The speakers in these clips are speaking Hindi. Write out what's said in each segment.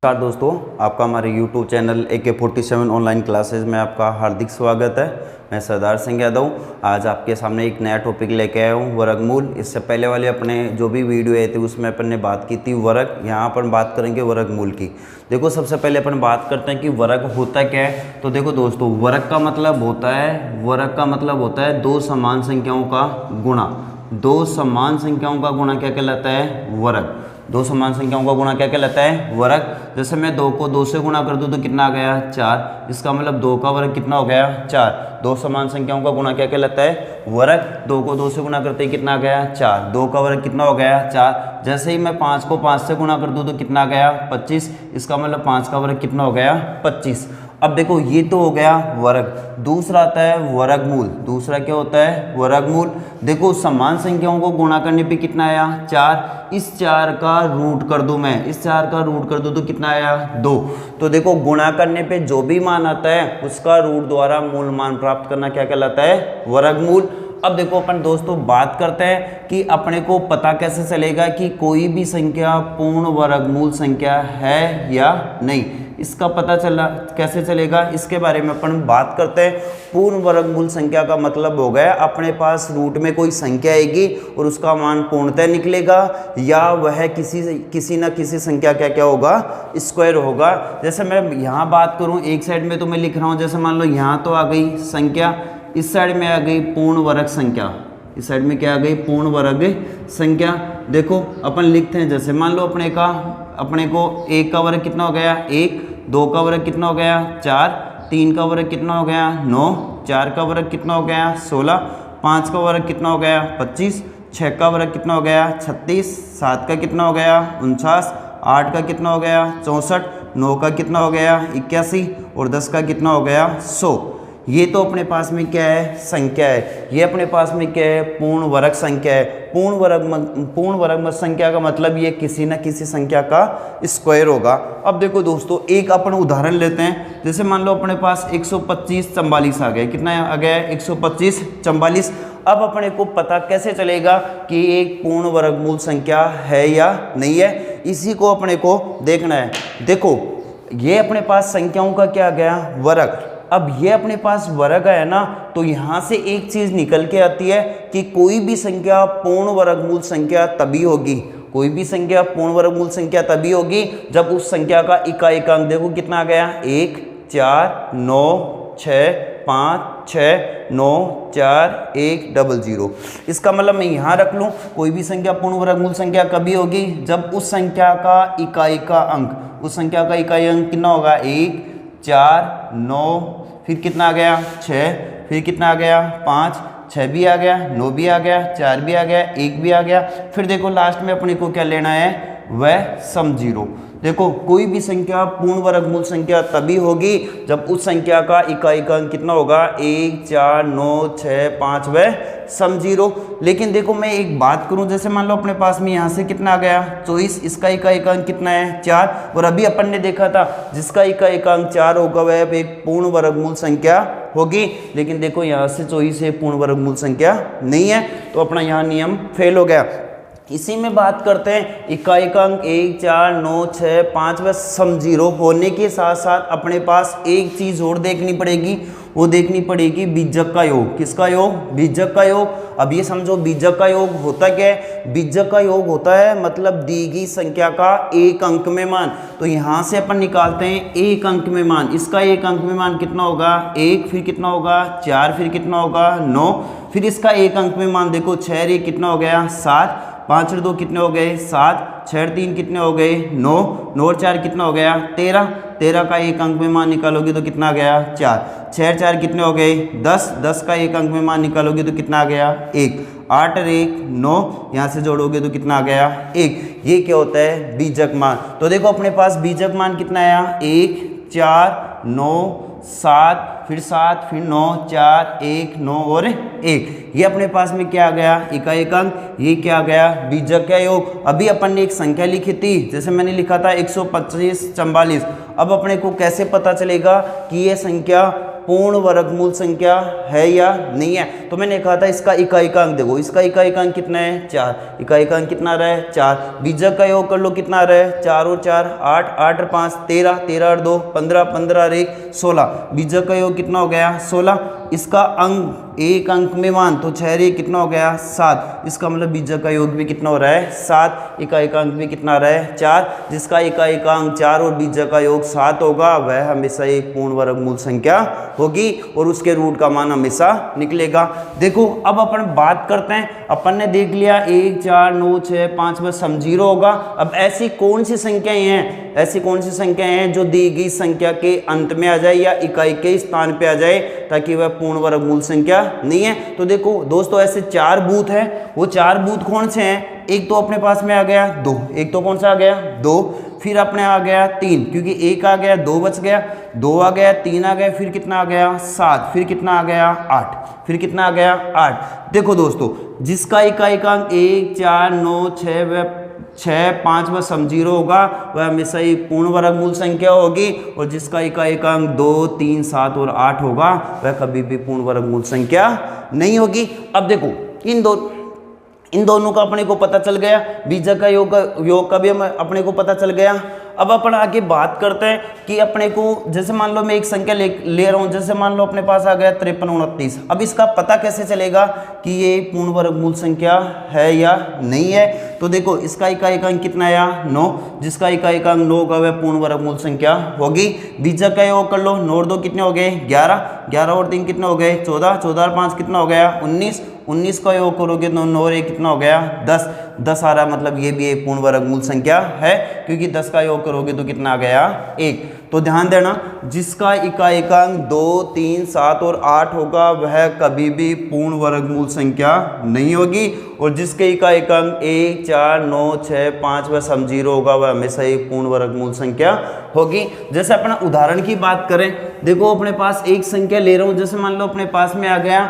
नमस्कार दोस्तों, आपका हमारे YouTube channel AK47 online classes में आपका हार्दिक स्वागत है। मैं सरदार सिंह यादव आज आपके सामने एक नया टॉपिक लेके आया हूँ, वर्गमूल। इससे पहले वाले अपने जो भी वीडियो आए थे उसमें अपन ने बात की थी वर्ग। यहाँ अपन बात करेंगे वर्गमूल की। देखो, सबसे पहले अपन बात करते हैं कि वर्ग होता क्या है। तो देखो दोस्तों, वर्ग का मतलब होता है दो समान संख्याओं का गुणा। दो समान संख्याओं का गुणा क्या कहलाता है? वर्ग। दो समान संख्याओं का गुणा क्या कहलाता है? वर्ग। जैसे मैं 2 को 2 से गुणा कर दूं तो कितना आ गया? 4। इसका मतलब 2 का वर्ग कितना हो गया? 4। दो समान संख्याओं का गुणा क्या कहलाता है? वर्ग। 2 को 2 से गुणा करते ही कितना आ गया? 4। 2 का वर्ग कितना हो गया? 4। जैसे ही मैं 5 को 5 से गुणा कर दूं तो कितना आ गया? 25। इसका मतलब 5 का वर्ग कितना हो गया? 25। अब देखो, ये तो हो गया वर्ग। दूसरा आता है वर्गमूल। दूसरा क्या होता है? वर्गमूल। देखो, समान संख्याओं को गुणा करने पे कितना आया? 4। इस 4 का रूट कर दूं मैं, इस 4 का रूट कर दूं तो कितना आया? 2। तो देखो, गुणा करने पे जो भी मान आता है उसका रूट द्वारा मूल मान प्राप्त करना क्या कहलाता है? वर्गमूल। अब देखो, अपन दोस्तों बात करते हैं कि अपने को पता कैसे चलेगा कि कोई भी संख्या पूर्ण वर्गमूल संख्या है या नहीं। इसका पता कैसे चलेगा, इसके बारे में अपन बात करते हैं। पूर्ण वर्गमूल संख्या का मतलब हो गया अपने पास रूट में कोई संख्या आएगी और उसका मान पूर्णतः निकलेगा, या वह किसी न किसी संख्या क्या होगा? स्क्वायर होगा। जैसे मैं यहाँ बात करूँ, एक साइड में तो मैं लिख रहा हूँ, जैसे मान लो यहाँ तो आ गई संख्या, इस साइड में आ गई पूर्ण वर्ग संख्या। इस साइड में क्या आ गई? पूर्ण वर्ग संख्या। देखो, अपन लिखते हैं, जैसे मान लो अपने को 1 का वर्ग कितना हो गया? 1। 2 का वर्ग कितना हो गया? 4। 3 का वर्ग कितना हो गया? 9। 4 का वर्ग कितना हो गया? 16। 5 का वर्ग कितना हो गया? 25। 6 का वर्ग कितना हो गया? 36। 7 का कितना हो गया? 49। 8 का कितना हो गया? 64। 9 का कितना हो गया? 81। और 10 का कितना हो गया? 100। ये तो अपने पास में क्या है? संख्या है। ये अपने पास में क्या है? पूर्ण वर्ग संख्या है। पूर्ण वर्ग संख्या का मतलब ये किसी न किसी संख्या का स्क्वायर होगा। अब देखो दोस्तों, एक अपन उदाहरण लेते हैं। जैसे मान लो अपने पास 125 44 आ गए। कितना आ गया? 125 44। अब अपने को पता कैसे चलेगा कि एक पूर्ण वर्गमूल संख्या है या नहीं है? इसी को अपने को देखना है। देखो, ये अपने पास संख्याओं का क्या गया? वर्ग। अब ये अपने पास वर्ग है ना, तो यहाँ से एक चीज निकल के आती है कि कोई भी संख्या पूर्ण वर्गमूल संख्या तभी होगी। कोई भी संख्या पूर्ण वर्गमूल संख्या तभी होगी जब उस संख्या का इकाई अंक, देखो कितना आ गया? 1 4 9 6 5 6 9 4 1 00। इसका मतलब मैं यहाँ रख लूँ, कोई भी संख्या पूर्ण वर्गमूल संख्या कभी होगी जब उस संख्या का इकाई का अंक, उस संख्या का इकाई अंक कितना होगा? 1 4 9, फिर कितना आ गया? 6, फिर कितना आ गया? 5, 6 भी आ गया, 9 भी आ गया, 4 भी आ गया, 1 भी आ गया। फिर देखो लास्ट में अपने को क्या लेना है? वह सम जीरो। देखो, कोई भी संख्या पूर्ण वर्गमूल संख्या तभी होगी जब उस संख्या का इकाई का अंक कितना होगा? 1 4 9 6 5 वह सम जीरो। लेकिन देखो, मैं एक बात करूं, जैसे मान लो अपने पास में यहाँ से कितना आ गया? 24। इसका इकाई का अंक कितना है? 4। और अभी अपन ने देखा था जिसका इकाई का अंक 4 होगा वह एक पूर्ण वर्गमूल संख्या होगी। लेकिन देखो, यहाँ से 24 पूर्ण वर्गमूल संख्या नहीं है, तो अपना यहाँ नियम फेल हो गया। इसी में बात करते हैं इकाई का अंक 1 4 9 6 5 व सम जीरो होने के साथ साथ अपने पास एक चीज और देखनी पड़ेगी। वो देखनी पड़ेगी बीजक का योग। किसका योग? बीजक का योग। अब ये समझो, बीजक का योग होता क्या है? बीजक का योग होता है मतलब दी गई संख्या का एक अंक में मान। तो यहाँ से अपन निकालते हैं एक अंक में मान। इसका एक अंक में मान कितना होगा? 1। फिर कितना होगा? 4। फिर कितना होगा? 9। फिर इसका एक अंक में मान देखो, 6 कितना हो गया? 7। 5 और 2 कितने हो गए? 7। 6 और 3 कितने हो गए? 9। 9 और 4 कितना हो गया? 13। 13 का एक अंक में मान निकालोगे तो कितना आ गया? 4। 6 और 4 कितने हो गए? 10। 10 का एक अंक में मान निकालोगे तो कितना आ गया? 1। 8 और 1 9, यहाँ से जोड़ोगे तो कितना आ गया? 1। ये क्या होता है? बीजक मान। तो देखो, अपने पास बीजक मान कितना आया? 1 4 9 7, फिर 7, फिर 9 4 1 9 और 1। ये अपने पास में क्या आ गया? इकाई अंक। ये क्या आ गया? बीजक का योग। अभी अपन ने एक संख्या लिखी थी, जैसे मैंने लिखा था 125 44। अब अपने को कैसे पता चलेगा कि ये संख्या पूर्ण वर्गमूल संख्या है या नहीं है। तो मैंने कहा था इसका इकाइकांक देखो, इसका इकाइकांक कितना है 4, इकाइकांक कितना रहा है 4, बीजक का योग कर लो कितना रहा है 4 और 4 8, 8 और 5 13, 13 और 2 15, 15 और 1 16, बीजक का योग कितना हो गया 16, इसका अंक एक अंक में मान तो 6 कितना हो गया 7, इसका मतलब बीजक का योग भी कितना हो रहा है 7, इकाइकांक भी कितना रहा है 4, जिसका इकाइकांक 4 और बीजक का योग 7 होगा वह हमेशा एक पूर्ण वर्गमूल संख्या होगी और उसके रूट का मान हमेशा निकलेगा। देखो अब अपन बात करते हैं, अपन ने देख लिया 1 4 9 6 5 बस सम 0 होगा। अब ऐसी कौन सी संख्याएं हैं, ऐसी कौन सी संख्याएं हैं जो दी गई संख्या के अंत में आ जाए या इकाई के स्थान पे आ जाए ताकि वह पूर्ण वर्गमूल संख्या नहीं है। तो देखो दोस्तों ऐसे 4 बूथ हैं, वो 4 बूथ कौन से हैं, एक तो अपने पास में आ गया 2, एक तो कौन सा आ गया 2, फिर अपने आ गया 3 क्योंकि 1 आ गया 2 बच गया, 2 आ गया 3 आ गया, फिर कितना आ गया 7, फिर कितना आ गया 8, फिर कितना आ गया 8। देखो दोस्तों जिसका इकाइकांक 1 4 9 6 5 व सम 0 होगा वह हमेशा ही पूर्ण वर्गमूल संख्या होगी और जिसका इकाइकांक 2 3 7 और 8 होगा वह कभी भी पूर्ण वर्गमूल संख्या नहीं होगी। अब देखो इन दोनों का अपने को पता चल गया, बीजक का योग का भी अपने को पता चल गया। अब अपन आगे बात करते हैं कि अपने को जैसे मान लो मैं एक संख्या ले रहा हूँ, जैसे मान लो अपने पास आ गया 53 29, अब इसका पता कैसे चलेगा कि ये पूर्ण वर्गमूल संख्या है या नहीं है। तो देखो इसका इकाइकांक कितना आया 9, जिसका इकाइकांक 9 का वह पूर्ण वर्गमूल संख्या होगी। बीजक का योग कर लो, 9 और 2 कितने हो गए 11, 11 और 3 कितने हो गए 14, 14 और 5 कितना हो गया 19, 19 का योग करोगे तो 9 और 1 कितना हो गया 10, 10 आ रहा मतलब ये भी एक पूर्ण वर्गमूल संख्या है क्योंकि 10 का योग करोगे तो कितना आ गया 1। तो ध्यान देना जिसका इकाइकांक 2 3 7 और 8 होगा वह कभी भी पूर्ण वर्गमूल संख्या नहीं होगी और जिसके इकाइकांक 1 4 9 6 5 व सम 0 होगा वह हमेशा एक पूर्ण वर्गमूल संख्या होगी। जैसे अपना उदाहरण की बात करें, देखो अपने पास एक संख्या ले रहा हूँ, जैसे मान लो अपने पास में आ गया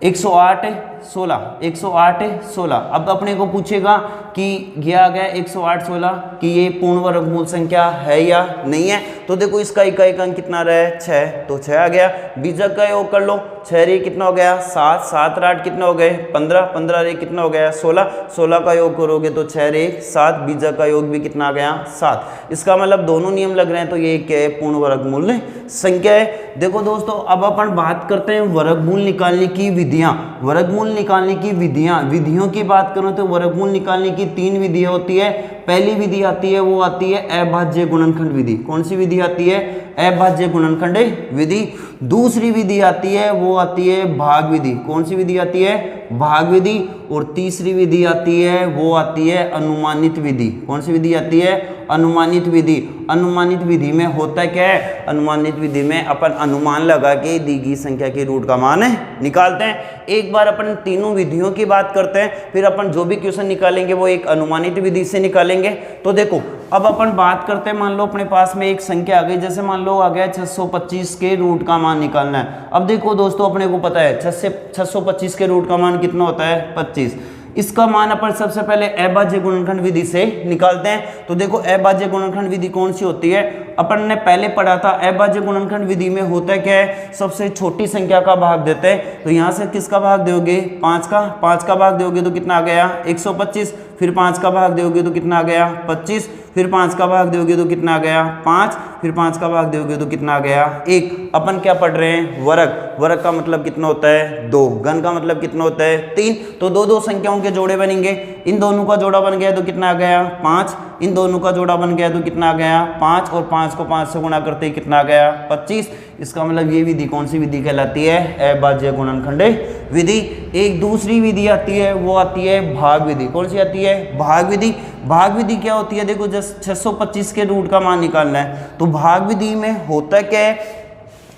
108 16, 108 16। अब अपने को पूछेगा कि ये आ गया 108 16 कि ये पूर्ण वर्गमूल संख्या है या नहीं है। तो देखो इसका इकाइकांक कितना रहा है 6, तो 6 आ गया। बीजक का योग कर लो, 6 रे कितना हो गया 7, 7 और 8 कितना हो गए 15, 15 रे कितना हो गया 16, 16 का योग करोगे तो 6 रे 7, बीजक का योग भी कितना आ गया 7। इसका मतलब दोनों नियम लग रहे हैं तो ये क्या है पूर्ण वर्गमूल संख्या है। देखो दोस्तों अब अपन बात करते हैं वर्गमूल निकालने की विधियां। वर्गमूल निकालने की विधियों की बात करूं तो वर्गमूल निकालने की 3 विधियां होती है। पहली विधि आती है वो आती है अभाज्य गुणनखंड विधि। कौन सी विधि आती है अभाज्य गुणनखंड विधि। दूसरी विधि आती है वो आती है भाग विधि। कौन सी विधि आती है भाग विधि। और तीसरी विधि आती है वो आती है अनुमानित विधि। कौन सी विधि आती है अनुमानित विधि। अनुमानित विधि में होता क्या है, अनुमानित विधि में अपन अनुमान लगा के दी गई संख्या के रूट का मान निकालते हैं। एक बार अपन तीनों विधियों की बात करते हैं, फिर अपन जो भी क्वेश्चन निकालेंगे वो एक अनुमानित विधि से निकालेंगे। तो देखो अब अपन बात करते हैं, मान लो अपने पास में एक संख्या आ गई, जैसे मान लो आ गया 625 के रूट का मान निकालना है। अब देखो दोस्तों अपने को पता है 625 के रूट का मान कितना होता है 25। इसका मान अपन सबसे पहले अभाज्य गुणनखंड विधि से निकालते हैं। तो देखो अभाज्य गुणनखंड विधि कौन सी होती है, अपन ने पहले पढ़ा था अभाज्य गुणनखंड विधि में होता क्या है, सबसे छोटी संख्या का भाग देते हैं। तो यहाँ से किसका भाग दोगे 5 का, 5 का भाग दोगे तो कितना आ गया 125, फिर 5 का भाग दोगे तो कितना आ गया 25, फिर 5 का भाग दोगे तो कितना आ गया 5, फिर 5 का भाग दोगे तो कितना आ गया 1। अपन क्या पढ़ रहे हैं वर्ग। वर्ग का मतलब कितना होता है 2, घन का मतलब कितना होता है 3। तो दो संख्याओं के जोड़े बनेंगे, इन दोनों का जोड़ा बन गया तो कितना आ गया 5, इन दोनों का जोड़ा बन गया तो कितना आ गया 5, और 5 को 5 से गुणा करते ही कितना आ गया 25। इसका मतलब ये विधि कौन सी विधि कहलाती है अभाज्य गुणनखंड विधि। एक दूसरी विधि आती है वो आती है भाग विधि। कौन सी आती है भाग विधि। भाग विधि क्या होती है, देखो जैसे 625 के रूट का मान निकालना है तो भाग विधि में होता क्या है,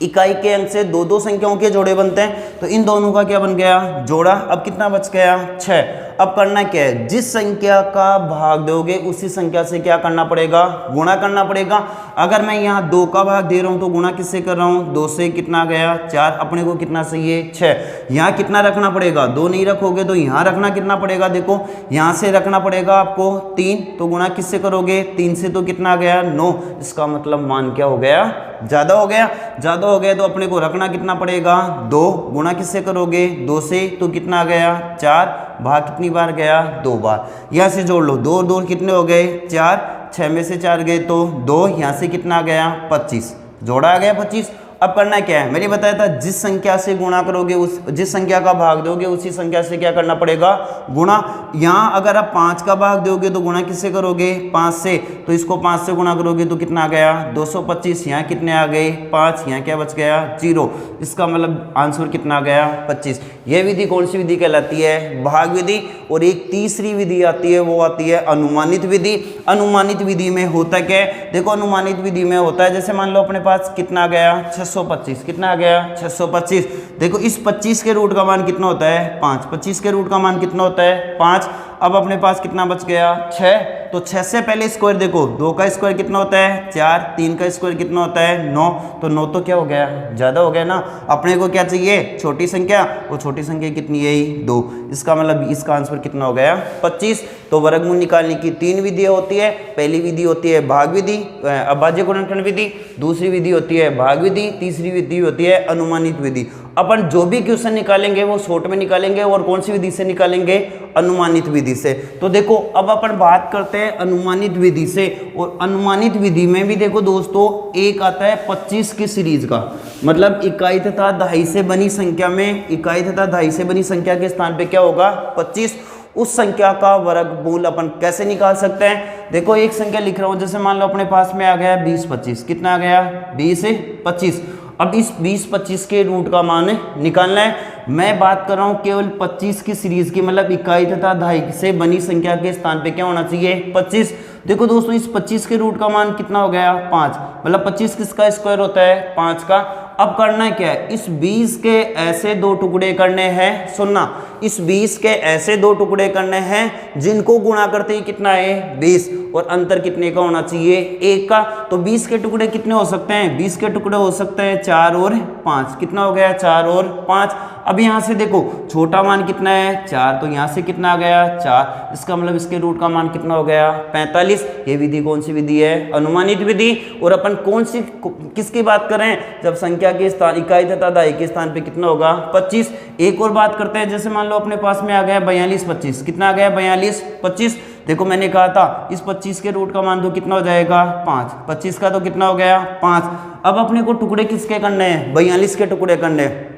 इकाई के अंक से दो संख्याओं के जोड़े बनते हैं। तो इन दोनों का क्या बन गया जोड़ा। अब कितना बच गया 6। अब करना क्या है, जिस संख्या का भाग दोगे उसी संख्या से क्या करना पड़ेगा, गुणा करना पड़ेगा। अगर मैं यहाँ 2 का भाग दे रहा हूँ तो गुणा किससे कर रहा हूँ, 2 से कितना गया 4, अपने को कितना चाहिए 6। यहाँ कितना रखना पड़ेगा, 2 नहीं रखोगे तो यहाँ रखना कितना पड़ेगा, देखो यहाँ से रखना पड़ेगा आपको 3, तो गुणा किससे करोगे, 3 से तो कितना गया 9। इसका मतलब मान क्या हो गया, ज़्यादा हो गया। ज़्यादा हो गया तो अपने को रखना कितना पड़ेगा 2, गुणा किससे करोगे 2 से तो कितना गया 4, भाग कितनी बार गया 2 बार। यहाँ से जोड़ लो, 2 और 2 कितने हो गए 4, 6 में से 4 गए तो 2, यहाँ से कितना गया 25, जोड़ा आ गया 25। अब करना क्या है, मैंने बताया था जिस संख्या से गुणा करोगे उस जिस संख्या का भाग दोगे उसी संख्या से क्या करना पड़ेगा, गुणा। यहाँ अगर आप 5 का भाग दोगे तो गुणा किससे करोगे 5 से, तो इसको 5 से गुणा करोगे तो कितना गया 225। यहाँ कितने आ गए 5, यहाँ क्या बच गया 0। इसका मतलब आंसर कितना गया 25। यह विधि कौन सी विधि कहलाती है, भाग विधि। और एक तीसरी विधि आती है, वो आती है अनुमानित विधि। अनुमानित विधि में होता क्या है, देखो अनुमानित विधि में होता है जैसे मान लो अपने पास कितना गया 625, कितना आ गया 625। देखो इस 25 के रूट का मान कितना होता है 5, 25 के रूट का मान कितना होता है 5। अब अपने पास कितना बच गया 6, तो 6 से पहले स्क्वायर देखो, 2 का स्क्वायर कितना होता है 4, 3 का स्क्वायर कितना होता है 9, तो 9 तो क्या हो गया ज़्यादा हो गया ना। अपने को क्या चाहिए छोटी संख्या, वो छोटी संख्या कितनी है 2। इसका मतलब इसका आंसर कितना हो गया 25। तो वर्गमूल निकालने की 3 विधियाँ होती है। पहली विधि होती है भाग विधि, अभाज्य गुणनखंड विधि। दूसरी विधि होती है भाग विधि। तीसरी विधि होती है अनुमानित विधि। अपन जो भी क्वेश्चन निकालेंगे वो शॉर्ट में निकालेंगे, और कौन सी विधि से निकालेंगे, अनुमानित विधि से। तो देखो अब अपन बात करते हैं अनुमानित विधि से। और अनुमानित विधि में भी देखो दोस्तों एक आता है 25 की सीरीज का, मतलब इकाई तथा दहाई से बनी संख्या में, इकाई तथा दहाई से बनी संख्या के स्थान पे क्या होगा 25। उस संख्या का वर्गमूल अपन कैसे निकाल सकते हैं, देखो एक संख्या लिख रहा हूं, जैसे मान लो अपने पास में आ गया 20 25, कितना आ गया 20 25। अब इस 20 25 के रूट का मान निकालना है। मैं बात कर रहा हूं केवल 25 की सीरीज की, मतलब इकाई तथा दहाई से बनी संख्या के स्थान पे क्या होना चाहिए 25। देखो दोस्तों इस 25 के रूट का मान कितना हो गया 5, मतलब 25 किसका स्क्वायर होता है 5 का। अब करना क्या है, इस 20 के ऐसे 2 टुकड़े करने हैं, सुनना, इस 20 के ऐसे 2 टुकड़े करने हैं जिनको गुणा करते ही कितना है 20, और अंतर कितने का होना चाहिए 1 का। तो 20 के टुकड़े कितने हो सकते हैं, 20 के टुकड़े हो सकते हैं 4 और 5, कितना हो गया 4 और 5। अब यहाँ से देखो छोटा मान कितना है 4, तो यहाँ से कितना आ गया 4, इसका मतलब इसके रूट का मान कितना हो गया 45। ये विधि कौन सी विधि है, अनुमानित विधि। और अपन कौन सी किसकी बात कर रहे हैं, जब संख्या के स्थान इकाई तथा दहाई के स्थान पे कितना होगा 25। एक और बात करते हैं, जैसे मान लो अपने पास में आ गया 42 25, कितना आ गया 42 25। देखो मैंने कहा था इस 25 के रूट का मान तो कितना हो जाएगा 5, 25 का तो कितना हो गया 5। अब अपने को टुकड़े किसके करने हैं, 42 के टुकड़े करने हैं।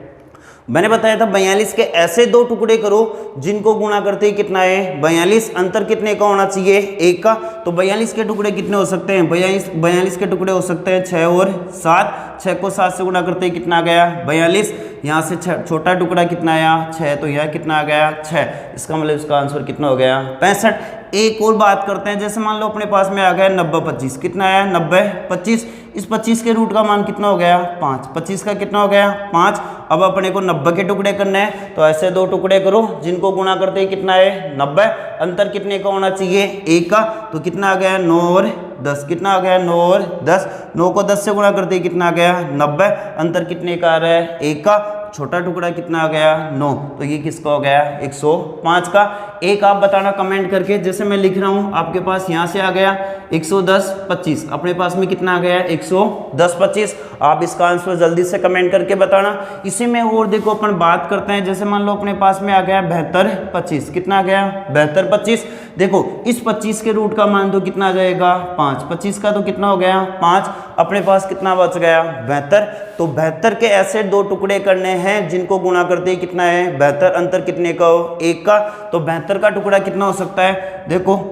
मैंने बताया था 42 के ऐसे 2 टुकड़े करो जिनको गुणा करते ही कितना है 42, अंतर कितने का होना चाहिए 1 का। तो 42 के टुकड़े कितने हो सकते हैं, 42 के टुकड़े हो सकते हैं 6 और 7, 6 को 7 से गुणा करते ही कितना आ गया 42। यहाँ से छोटा टुकड़ा कितना आया 6, तो यह कितना आ गया 6, इसका मतलब इसका आंसर कितना हो गया 65। एक और बात करते हैं, जैसे मान लो अपने पास में आ गया 90 25, कितना आया 90 25। इस 25 के रूट का मान कितना हो गया 5, 25 का कितना हो गया 5। अब अपने को 90 के टुकड़े करने हैं, तो ऐसे 2 टुकड़े करो जिनको गुणा करते ही कितना है 90, अंतर कितने का होना चाहिए 1 का। तो कितना आ गया 9 और 10, कितना आ गया 9 और 10, 9 को 10 से गुणा करते ही कितना आ गया 90, अंतर कितने का आ रहा है 1 का। छोटा टुकड़ा कितना आ गया 9, तो ये किसका हो गया 105 का। एक आप बताना कमेंट करके, जैसे मैं लिख रहा हूँ आपके पास यहाँ से आ गया 110 25, अपने पास में कितना आ गया 110 25। आप इसका आंसर जल्दी से कमेंट करके बताना। इसी में और देखो अपन बात करते हैं, जैसे मान लो अपने पास में आ गया 72 25, कितना आ गया 72 25। देखो इस 25 के रूट का मान तो कितना आ जाएगा 5, 25 का तो कितना हो गया 5, अपने पास कितना बच गया 72। तो 72 के ऐसे 2 टुकड़े करने हैं जिनको गुणा करते ही कितना है 72, अंतर कितने का हो 1 का। तो 72 का टुकड़ा कितना हो सकता है, देखो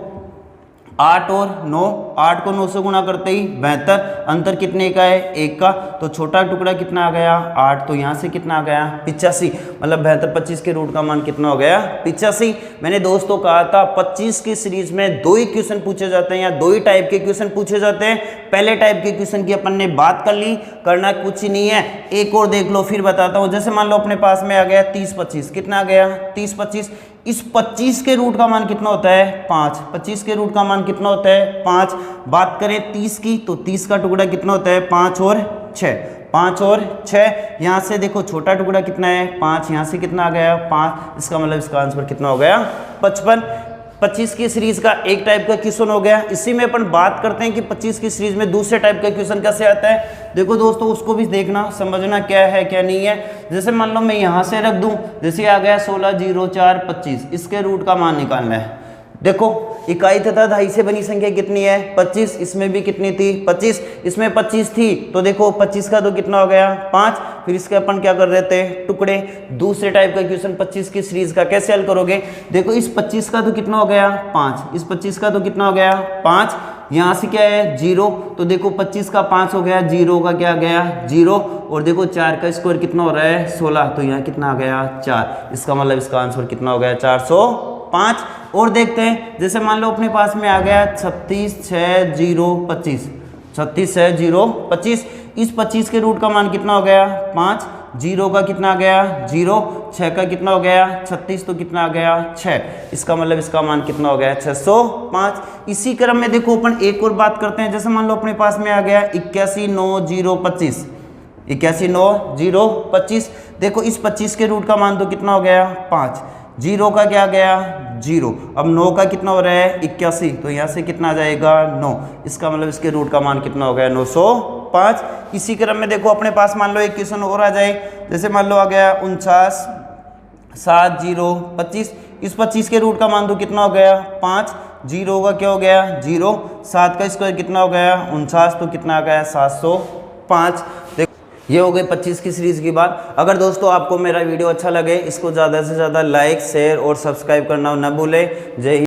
8 और 9, 8 को 9 से गुणा करते ही 72, अंतर कितने का है 1 का। तो छोटा टुकड़ा कितना आ गया 8, तो यहाँ से कितना आ गया 85, मतलब 72 25 के रूट का मान कितना हो गया 85। मैंने दोस्तों कहा था 25 की सीरीज में 2 ही क्वेश्चन पूछे जाते हैं, या 2 ही टाइप के क्वेश्चन पूछे जाते हैं। पहले टाइप के क्वेश्चन की अपन ने बात कर ली, करना कुछ ही नहीं है। एक और देख लो फिर बताता हूँ, जैसे मान लो अपने पास में आ गया 30 25, कितना आ गया 30 25। इस 25 के रूट का मान कितना होता है 5, 25 के रूट का मान कितना होता है 5। बात करें 30 की तो 30 का टुकड़ा कितना होता है 5 और 6, 5 और 6। यहाँ से देखो छोटा टुकड़ा कितना है 5, यहाँ से कितना आ गया 5, इसका मतलब इसका आंसर कितना हो गया 55। 25 की सीरीज का एक टाइप का क्वेश्चन हो गया। इसी में अपन बात करते हैं कि 25 की सीरीज में दूसरे टाइप का क्वेश्चन कैसे आता है। देखो दोस्तों उसको भी देखना समझना क्या है क्या नहीं है। जैसे मान लो मैं यहाँ से रख दूं, जैसे आ गया 16 0 4 25, इसके रूट का मान निकालना है। देखो इकाई तथा दहाई से बनी संख्या कितनी है 25, इसमें भी कितनी थी 25, इसमें 25 थी तो देखो 25 का तो कितना हो गया 5। फिर इसके अपन क्या कर रहे थे टुकड़े। दूसरे टाइप का क्वेश्चन 25 की सीरीज का कैसे हल करोगे। देखो इस 25 का तो कितना हो गया 5, इस 25 का तो कितना हो गया 5, यहाँ से क्या है 0 तो देखो 25 का 5 हो गया, 0 का क्या गया 0, और देखो 4 का स्क्वायर कितना हो रहा है 16 तो यहाँ कितना आ गया 4, इसका मतलब इसका आंसर कितना हो गया 405। और देखते हैं जैसे मान लो अपने पास में आ गया 36 6 0 25, 36 6 0 25, इस 25 के रूट का मान कितना हो गया 5, 0 का कितना आ गया 0, 6 का कितना हो गया 36 तो कितना आ गया 6, इसका मतलब इसका मान कितना हो गया 605। इसी क्रम में देखो अपन एक और बात करते हैं। जैसे मान लो अपने पास में आ गया 81 9 0 25, 81 9 0 25। देखो इस 25 के रूट का मान तो कितना हो गया 5, 0 का क्या गया 0, अब 9 का कितना हो रहा है 81 तो यहाँ से कितना आ जाएगा 9, इसका मतलब इसके रूट का मान कितना हो गया 905। इसी क्रम में देखो अपने पास मान लो एक क्वेश्चन और आ जाए। जैसे मान लो आ गया 49 7 0 25, इस 25 के रूट का मान तो कितना हो गया 5, 0 का क्या हो गया 0, 7 का स्क्वायर कितना हो गया 49 तो कितना आ गया 705। ये हो गई 25 की सीरीज की बात। अगर दोस्तों आपको मेरा वीडियो अच्छा लगे इसको ज़्यादा से ज़्यादा लाइक शेयर और सब्सक्राइब करना ना भूलें। जय हिंद।